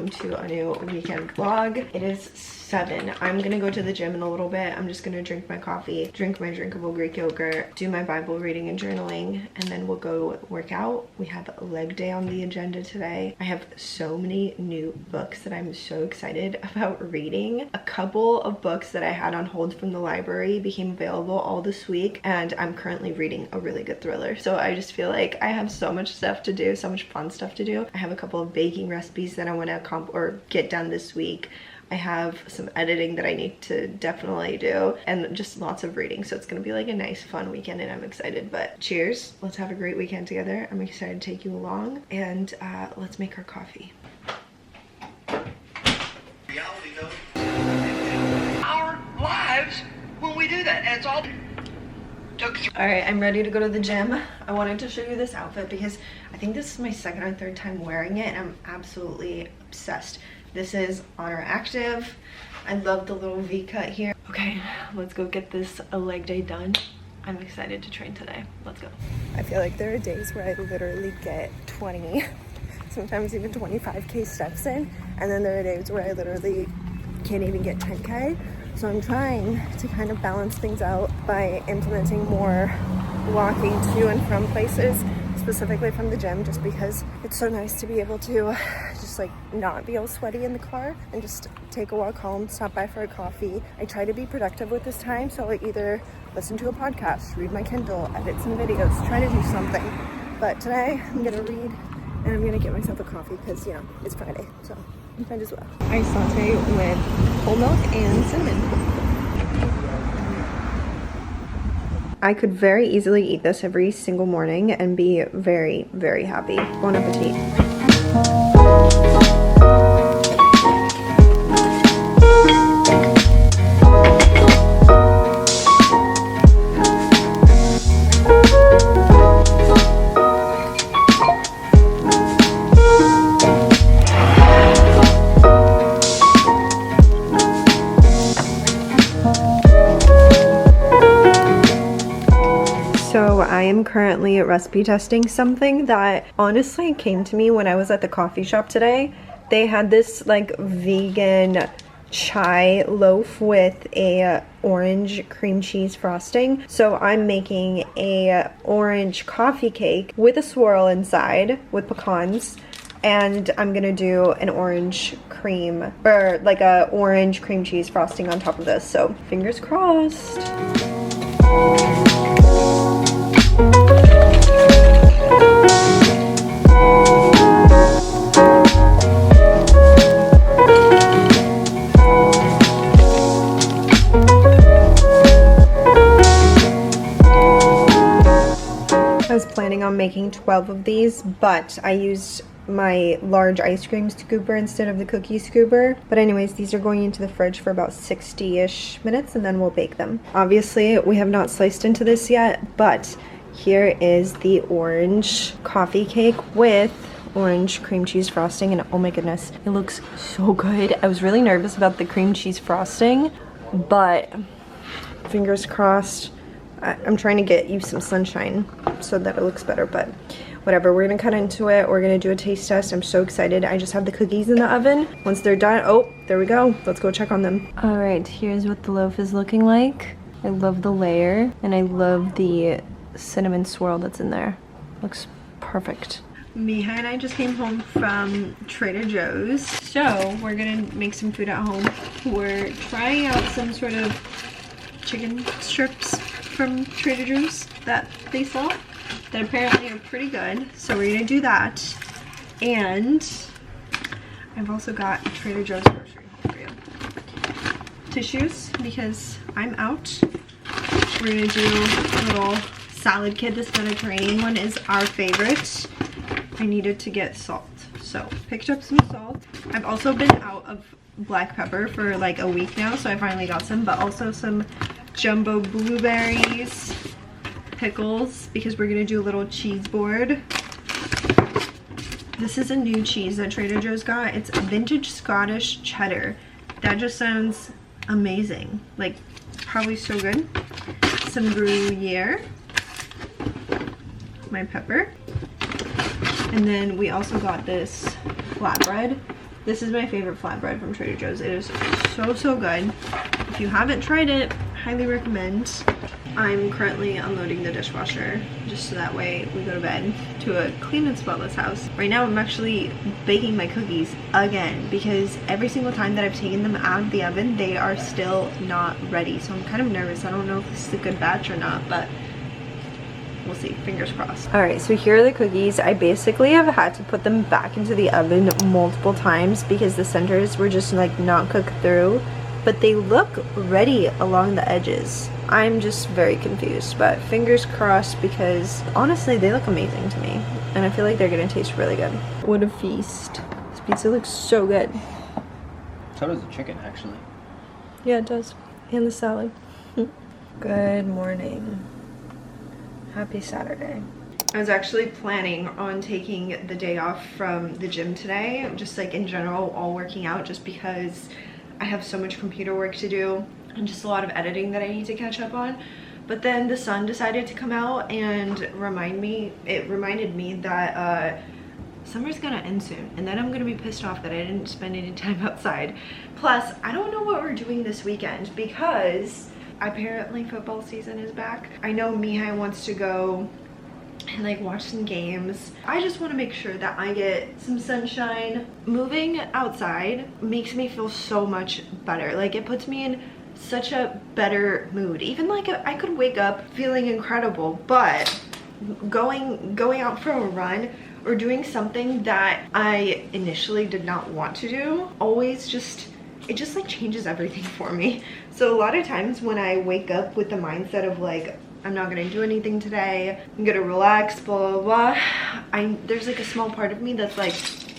welcome to a new weekend vlog. It is 7. I'm gonna go to the gym in a little bit. I'm just gonna drink my coffee, drink my drinkable Greek yogurt, do my Bible reading and journaling, and then we'll go work out. We have leg day on the agenda today. I have so many new books that I'm so excited about reading. A couple of books that I had on hold from the library became available all this week, and I'm currently reading a really good thriller. So I just feel like I have so much stuff to do, so much fun stuff to do. I have a couple of baking recipes that I want to get done this week. I have some editing that I need to definitely do, and just lots of reading. So it's gonna be like a nice fun weekend, and I'm excited. But cheers, let's have a great weekend together. I'm excited to take you along, and let's make our coffee. Reality knows our lives when we do that, and it's all all right, I'm ready to go to the gym. I wanted to show you this outfit because I think this is my second or third time wearing it, and I'm absolutely obsessed. This is Honor Active. I love the little V cut here. Okay, let's go get this leg day done. I'm excited to train today. Let's go. I feel like there are days where I literally get 20, sometimes even 25K steps in, and then there are days where I literally can't even get 10K. So I'm trying to kind of balance things out by implementing more walking to and from places, specifically from the gym, just because it's so nice to be able to just like not be all sweaty in the car and just take a walk home, stop by for a coffee. I try to be productive with this time, so I either listen to a podcast, read my Kindle, edit some videos, try to do something. But today I'm gonna read and I'm gonna get myself a coffee because, you know, it's Friday, so might as well. I saute with whole milk and cinnamon. I could very easily eat this every single morning and be very, very happy. Bon appetit. So I am currently recipe testing something that honestly came to me when I was at the coffee shop today. They had this like vegan chai loaf with a orange cream cheese frosting. So I'm making a orange coffee cake with a swirl inside with pecans, and I'm gonna do an orange cream, or like a orange cream cheese frosting on top of this. So fingers crossed. I was planning on making 12 of these, but I used my large ice cream scooper instead of the cookie scooper. But anyways, these are going into the fridge for about 60-ish minutes, and then we'll bake them. Obviously, we have not sliced into this yet, but here is the orange coffee cake with orange cream cheese frosting, and oh my goodness, it looks so good. I was really nervous about the cream cheese frosting, but fingers crossed. I'm trying to get you some sunshine so that it looks better, but whatever. We're gonna cut into it. We're gonna do a taste test. I'm so excited. I just have the cookies in the oven. Once they're done, oh, there we go. Let's go check on them. All right, here's what the loaf is looking like. I love the layer, and I love the cinnamon swirl that's in there. Looks perfect. Miha and I just came home from Trader Joe's, so we're gonna make some food at home. We're trying out some sort of chicken strips from Trader Joe's that they sell that apparently are pretty good, so we're gonna do that. And I've also got Trader Joe's grocery for you. Tissues, because I'm out. We're gonna do a little salad kit. This Mediterranean one is our favorite. I needed to get salt, so picked up some salt. I've also been out of black pepper for like a week now, so I finally got some, but also some jumbo blueberries, pickles, because we're gonna do a little cheese board. This is a new cheese that Trader Joe's got. It's vintage Scottish cheddar. That just sounds amazing, like probably so good. Some Gruyere, my pepper, and then we also got this flatbread. This is my favorite flatbread from Trader Joe's. It is so good. If you haven't tried it, highly recommend. I'm currently unloading the dishwasher just so that way we go to bed to a clean and spotless house. Right now I'm actually baking my cookies again because every single time that I've taken them out of the oven, they are still not ready. So I'm kind of nervous. I don't know if this is a good batch or not, but we'll see. Fingers crossed. All right, so here are the cookies. I basically have had to put them back into the oven multiple times because the centers were just like not cooked through, but they look ready along the edges. I'm just very confused, but fingers crossed because honestly they look amazing to me and I feel like they're gonna taste really good. What a feast. This pizza looks so good. So does the chicken, actually. Yeah, it does. And the salad. Good morning. Happy Saturday. I was actually planning on taking the day off from the gym today, just like in general, all working out, just because I have so much computer work to do and just a lot of editing that I need to catch up on. But then the sun decided to come out and reminded me that summer's gonna end soon, and then I'm gonna be pissed off that I didn't spend any time outside. Plus, I don't know what we're doing this weekend because apparently football season is back. I know Mihai wants to go and like watch some games. I just want to make sure that I get some sunshine. Moving outside makes me feel so much better. Like it puts me in such a better mood. Even like I could wake up feeling incredible, but going out for a run or doing something that I initially did not want to do always just like changes everything for me. So a lot of times when I wake up with the mindset of like, I'm not gonna do anything today, I'm gonna relax, blah, blah, blah, there's like a small part of me that's like,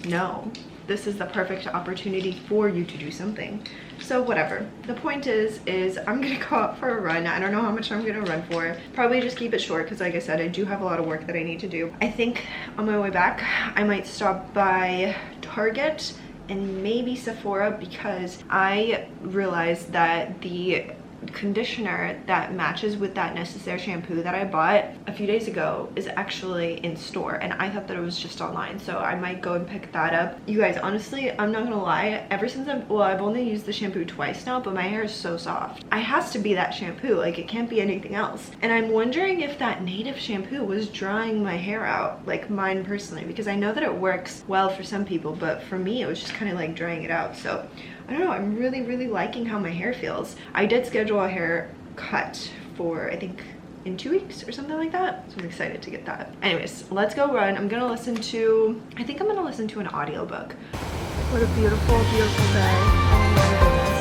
no, this is the perfect opportunity for you to do something. So whatever. The point is I'm gonna go out for a run. I don't know how much I'm gonna run for. Probably just keep it short because like I said, I do have a lot of work that I need to do. I think on my way back, I might stop by Target and maybe Sephora because I realized that the conditioner that matches with that Necessaire shampoo that I bought a few days ago is actually in store, and I thought that it was just online, so I might go and pick that up. You guys, honestly, I'm not gonna lie, ever since I've only used the shampoo twice now, but my hair is so soft. It has to be that shampoo, like it can't be anything else. And I'm wondering if that native shampoo was drying my hair out, like mine personally, because I know that it works well for some people, but for me it was just kind of like drying it out. So I don't know, I'm really liking how my hair feels. I did schedule a haircut for, I think, in 2 weeks or something like that. So I'm excited to get that. Anyways, let's go run. I think I'm gonna listen to an audiobook. What a beautiful, beautiful day. Oh my goodness.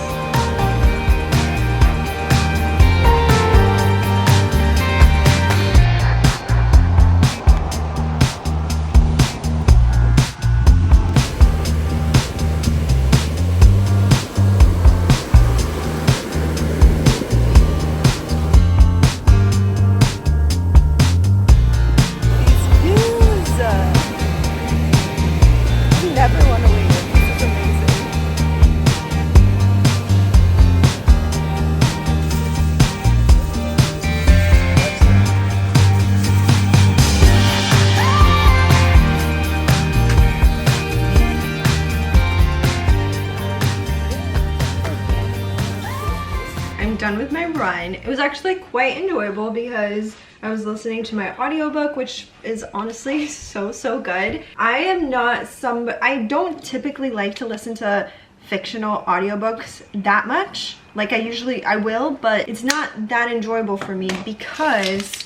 Done with my run. It was actually quite enjoyable because I was listening to my audiobook, which is honestly so good. I don't typically like to listen to fictional audiobooks that much. Like I will, but it's not that enjoyable for me because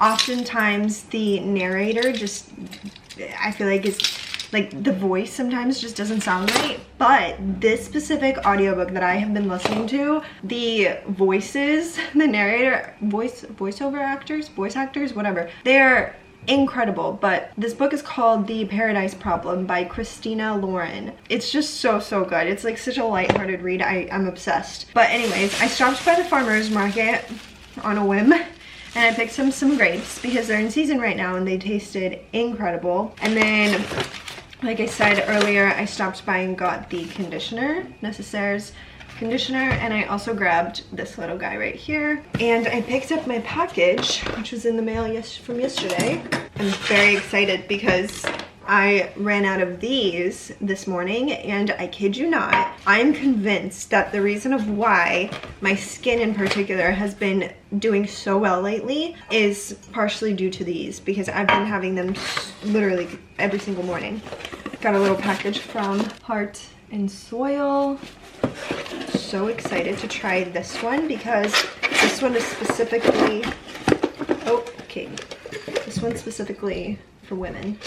oftentimes the narrator just, I feel like is like the voice sometimes just doesn't sound right. But this specific audiobook that I have been listening to, the voices, the narrator, voice actors, whatever, they're incredible. But this book is called The Paradise Problem by Christina Lauren. It's just so good. It's like such a lighthearted read. I'm obsessed. But anyways, I stopped by the farmer's market on a whim and I picked some grapes because they're in season right now and they tasted incredible. And then, like I said earlier, I stopped by and got the conditioner, Necessaire's conditioner, and I also grabbed this little guy right here. And I picked up my package, which was in the mail from yesterday. I'm very excited because I ran out of these this morning, and I kid you not, I'm convinced that the reason of why my skin in particular has been doing so well lately is partially due to these, because I've been having them literally every single morning. Got a little package from Heart and Soil. So excited to try this one because this one is specifically, oh, okay, this one's specifically for women.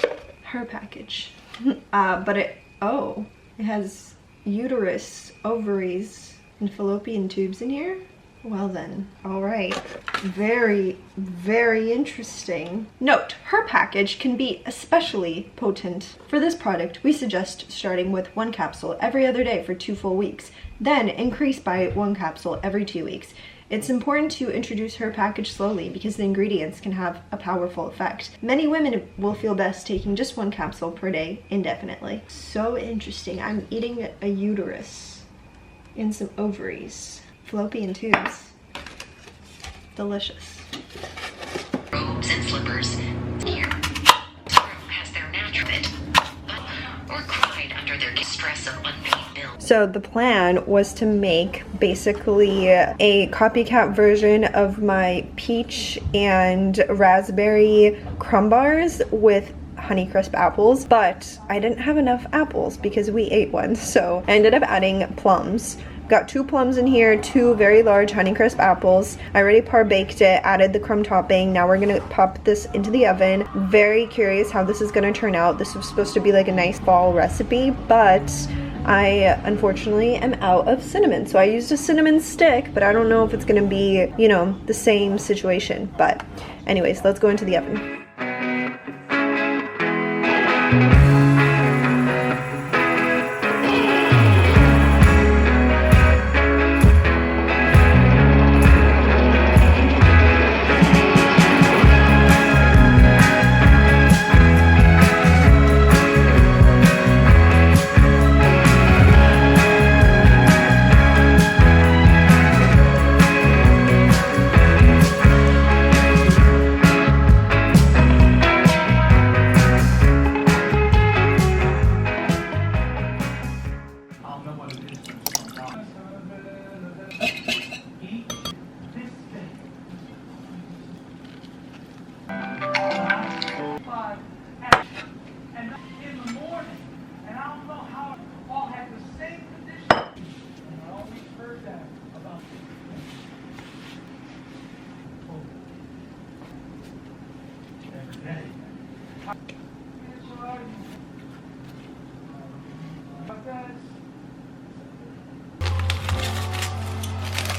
Her package. But it has uterus, ovaries, and fallopian tubes in here. Well then, all right. Very, very interesting. Note, her package can be especially potent. For this product, we suggest starting with 1 capsule every other day for 2 full weeks, then increase by 1 capsule every 2 weeks. It's important to introduce her package slowly because the ingredients can have a powerful effect. Many women will feel best taking just 1 capsule per day indefinitely. So interesting. I'm eating a uterus and some ovaries. Fallopian tubes. Delicious. Robes and slippers. Here, has their natural fit, or cried under their stress of unpaid bills. So the plan was to make basically a copycat version of my peach and raspberry crumb bars with Honeycrisp apples, but I didn't have enough apples because we ate one, so I ended up adding plums. Got 2 plums in here, 2 very large Honeycrisp apples. I already par-baked it, added the crumb topping. Now we're gonna pop this into the oven. Very curious how this is gonna turn out. This was supposed to be like a nice fall recipe, but I unfortunately am out of cinnamon. So I used a cinnamon stick, but I don't know if it's gonna be, you know, the same situation. But anyways, let's go into the oven.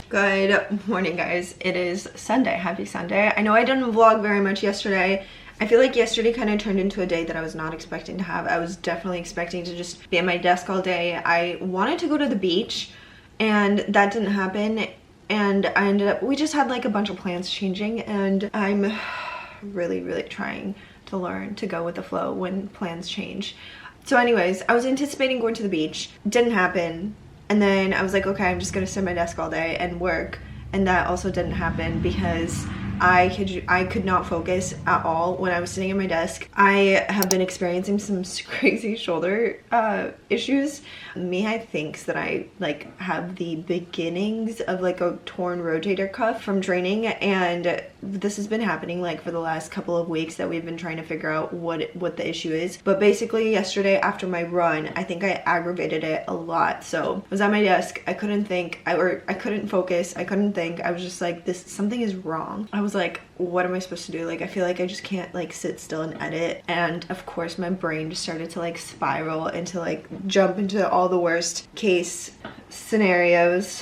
Good morning, guys. It is Sunday. Happy Sunday. I know I didn't vlog very much yesterday. I feel like yesterday kind of turned into a day that I was not expecting to have. I was definitely expecting to just be at my desk all day. I wanted to go to the beach and that didn't happen, and I ended up, we just had like a bunch of plans changing, and I'm really trying to learn to go with the flow when plans change. So anyways, I was anticipating going to the beach. Didn't happen. And then I was like, okay, I'm just gonna sit at my desk all day and work. And that also didn't happen because I could not focus at all when I was sitting at my desk. I have been experiencing some crazy shoulder issues. Mihai thinks that I like have the beginnings of like a torn rotator cuff from training, and this has been happening like for the last couple of weeks that we've been trying to figure out what the issue is. But basically yesterday after my run, I think I aggravated it a lot. So I was at my desk, I couldn't think, I couldn't focus, I couldn't think. I was just like, something is wrong. I was like, what am I supposed to do? Like, I feel like I just can't like sit still and edit. And of course my brain just started to like spiral into like jump into all the worst case scenarios.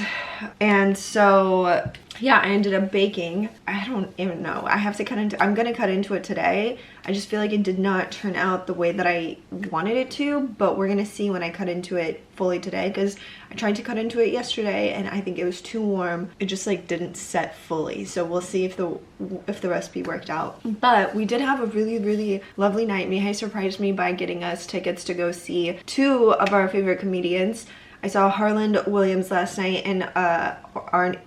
And so yeah, I ended up baking. I don't even know. I have to cut into, I'm gonna cut into it today. I just feel like it did not turn out the way that I wanted it to, but we're gonna see when I cut into it fully today, because I tried to cut into it yesterday and I think it was too warm. It just like didn't set fully. So we'll see if the recipe worked out. But we did have a really lovely night. Mihai surprised me by getting us tickets to go see 2 of our favorite comedians. I saw Harland Williams last night and Arnie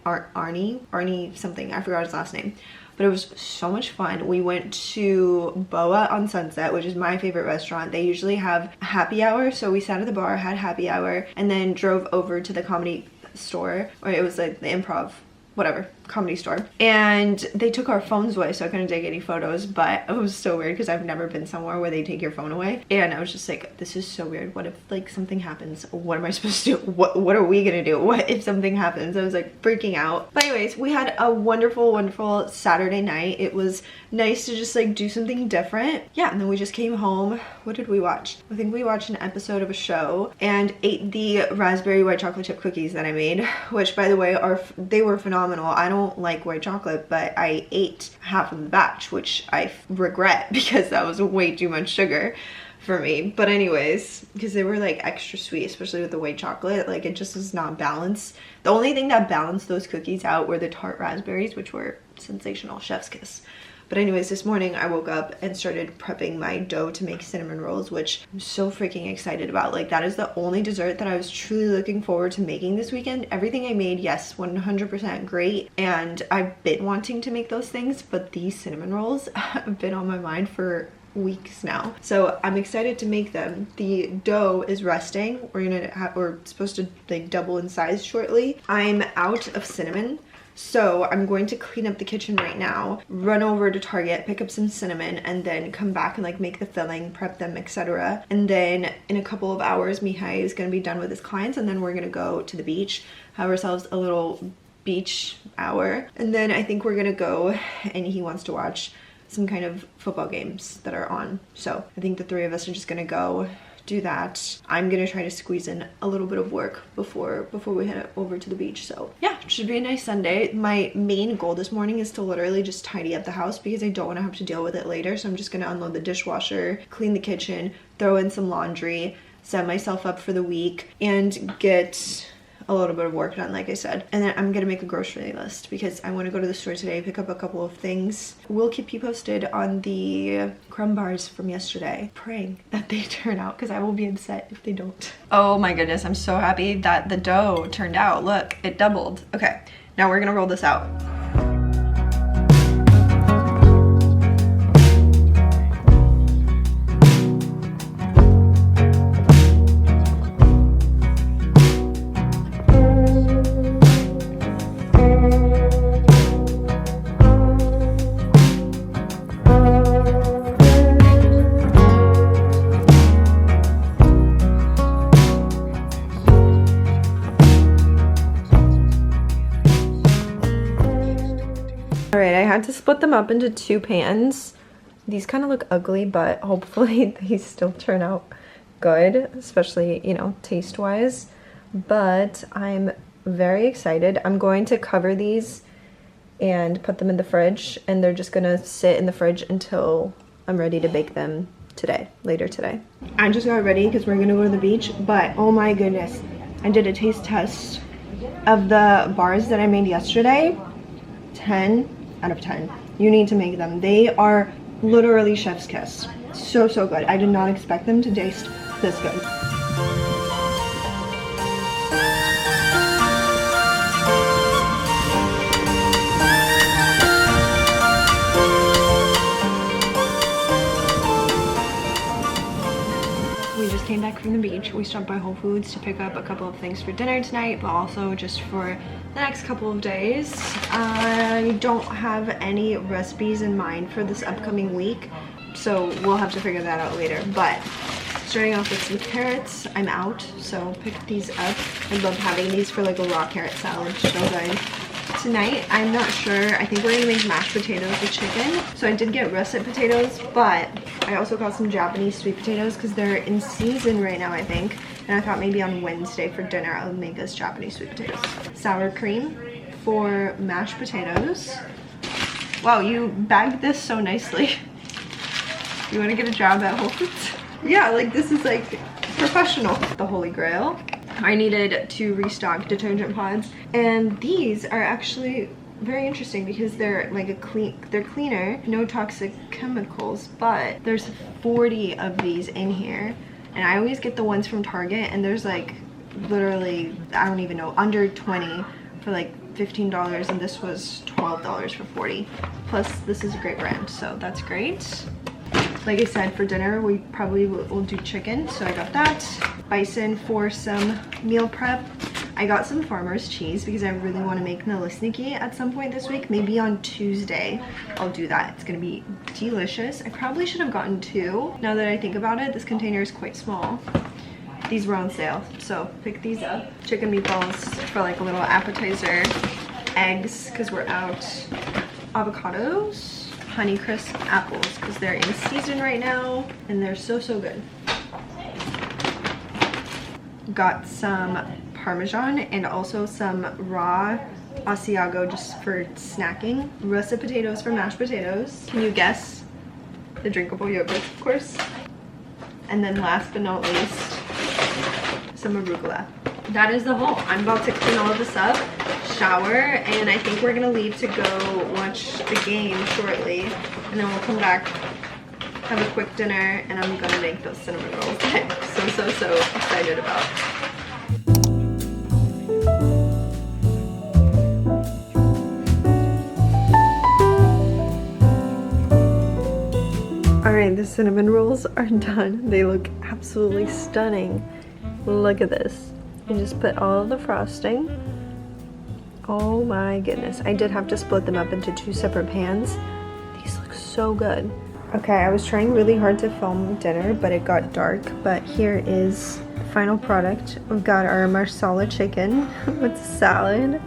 something, I forgot his last name. But it was so much fun. We went to Boa on Sunset, which is my favorite restaurant. They usually have happy hour, so we sat at the bar, had happy hour, and then drove over to the comedy store, or it was like the Improv, whatever, comedy store, and they took our phones away, so I couldn't take any photos. But it was so weird because I've never been somewhere where they take your phone away, and I was just like, this is so weird. What if like something happens? What am I supposed to do? What are we gonna do? What if something happens? I was like freaking out. But anyways, we had a wonderful Saturday night. It was nice to just like do something different. Yeah, and then we just came home. What did we watch? I think we watched an episode of a show and ate the raspberry white chocolate chip cookies that I made, which by the way they were phenomenal. I don't like white chocolate, but I ate half of the batch, which I regret because that was way too much sugar for me. But anyways, because they were like extra sweet, especially with the white chocolate, like it just is not balanced. The only thing that balanced those cookies out were the tart raspberries, which were sensational, chef's kiss. But anyways, this morning I woke up and started prepping my dough to make cinnamon rolls, which I'm so freaking excited about. Like that is the only dessert that I was truly looking forward to making this weekend. Everything I made, yes, 100% great. And I've been wanting to make those things, but these cinnamon rolls have been on my mind for weeks now. So I'm excited to make them. The dough is resting. We're supposed to like double in size shortly. I'm out of cinnamon. So I'm going to clean up the kitchen right now, run over to Target, pick up some cinnamon, and then come back and like make the filling, prep them, etc. And then in a couple of hours, Mihai is going to be done with his clients, and then we're going to go to the beach, have ourselves a little beach hour. And then I think we're going to go, and he wants to watch some kind of football games that are on. So I think the three of us are just going to go do that. I'm gonna try to squeeze in a little bit of work before we head over to the beach. So yeah, it should be a nice Sunday. My main goal this morning is to literally just tidy up the house because I don't want to have to deal with it later. So I'm just gonna unload the dishwasher, clean the kitchen, throw in some laundry, set myself up for the week, and get a little bit of work done, like I said. And then I'm gonna make a grocery list because I want to go to the store today, pick up a couple of things. We'll keep you posted on the crumb bars from yesterday, praying that they turn out because I will be upset if they don't. Oh my goodness, I'm so happy that the dough turned out. Look, it doubled. Okay, now we're gonna roll this out. Alright, I had to split them up into two pans. These kind of look ugly, but hopefully they still turn out good, especially, you know, taste-wise. But I'm very excited. I'm going to cover these and put them in the fridge, and they're just gonna sit in the fridge until I'm ready to bake them later today. I just got ready because we're gonna go to the beach, but oh my goodness, I did a taste test of the bars that I made yesterday. 10 out of 10. You need to make them. They are literally chef's kiss. So good. I did not expect them to taste this good. We just came back from the beach. We stopped by Whole Foods to pick up a couple of things for dinner tonight, but also just for the next couple of days. I don't have any recipes in mind for this upcoming week, so we'll have to figure that out later. But starting off with some carrots, I'm out, so pick these up. I love having these for like a raw carrot salad, so good. Tonight, I'm not sure, I think we're gonna make mashed potatoes with chicken. So I did get russet potatoes, but I also got some Japanese sweet potatoes because they're in season right now, I think. And I thought maybe on Wednesday for dinner, I would make us Japanese sweet potatoes. Sour cream for mashed potatoes. Wow, you bagged this so nicely. You wanna get a job at Whole Foods? Yeah, like this is like professional. The Holy Grail. I needed to restock detergent pods, and these are actually very interesting because they're like they're cleaner, no toxic chemicals, but there's 40 of these in here, and I always get the ones from Target, and there's like literally, I don't even know, under 20 for like $15, and this was $12 for 40. Plus this is a great brand, so that's great. Like I said, for dinner we probably will do chicken, so I got that. Bison for some meal prep. I got some farmer's cheese because I really want to make nalisniki at some point this week. Maybe on Tuesday I'll do that. It's gonna be delicious. I probably should have gotten 2. Now that I think about it, this container is quite small. These were on sale, so pick these up. Chicken meatballs for like a little appetizer. Eggs, because we're out. Avocados. Honeycrisp apples, because they're in season right now, and they're so good. Got some Parmesan and also some raw Asiago just for snacking. Russet potatoes for mashed potatoes. Can you guess? The drinkable yogurt, of course. And then last but not least, some arugula. That is the haul. I'm about to clean all of this up, shower, and I think we're gonna leave to go watch the game shortly, and then we'll come back, have a quick dinner, and I'm gonna make those cinnamon rolls that I'm so excited about. Alright, the cinnamon rolls are done. They look absolutely stunning. Look at this. I just put all of the frosting. Oh my goodness. I did have to split them up into 2 separate pans. These look so good. Okay, I was trying really hard to film dinner, but it got dark. But here is the final product. We've got our marsala chicken with salad.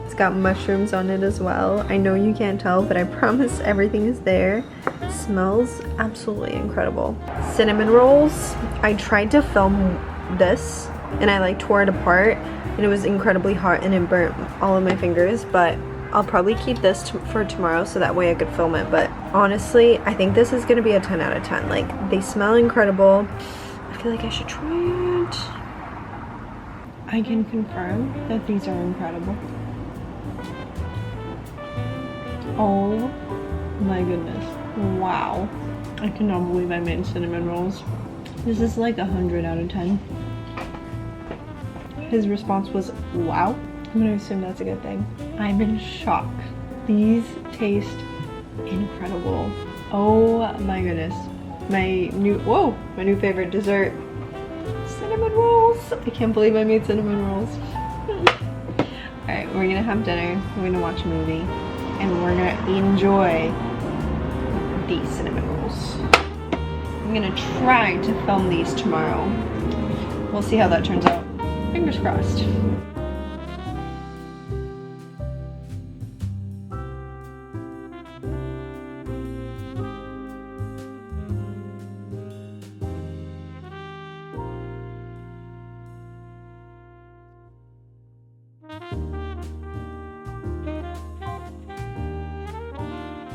It's got mushrooms on it as well. I know you can't tell, but I promise everything is there. It smells absolutely incredible. Cinnamon rolls. I tried to film this and I like tore it apart, and it was incredibly hot and it burnt all of my fingers, but I'll probably keep this for tomorrow so that way I could film it. But honestly, I think this is gonna be a 10 out of 10. Like, they smell incredible. I feel like I should try it. I can confirm that these are incredible. Oh my goodness. Wow. I cannot believe I made cinnamon rolls. This is like 100 out of 10. His response was, wow. I'm gonna assume that's a good thing. I'm in shock. These taste incredible. Oh my goodness. My new favorite dessert. Cinnamon rolls. I can't believe I made cinnamon rolls. Alright, we're gonna have dinner. We're gonna watch a movie. And we're gonna enjoy these cinnamon rolls. I'm gonna try to film these tomorrow. We'll see how that turns out. Fingers crossed.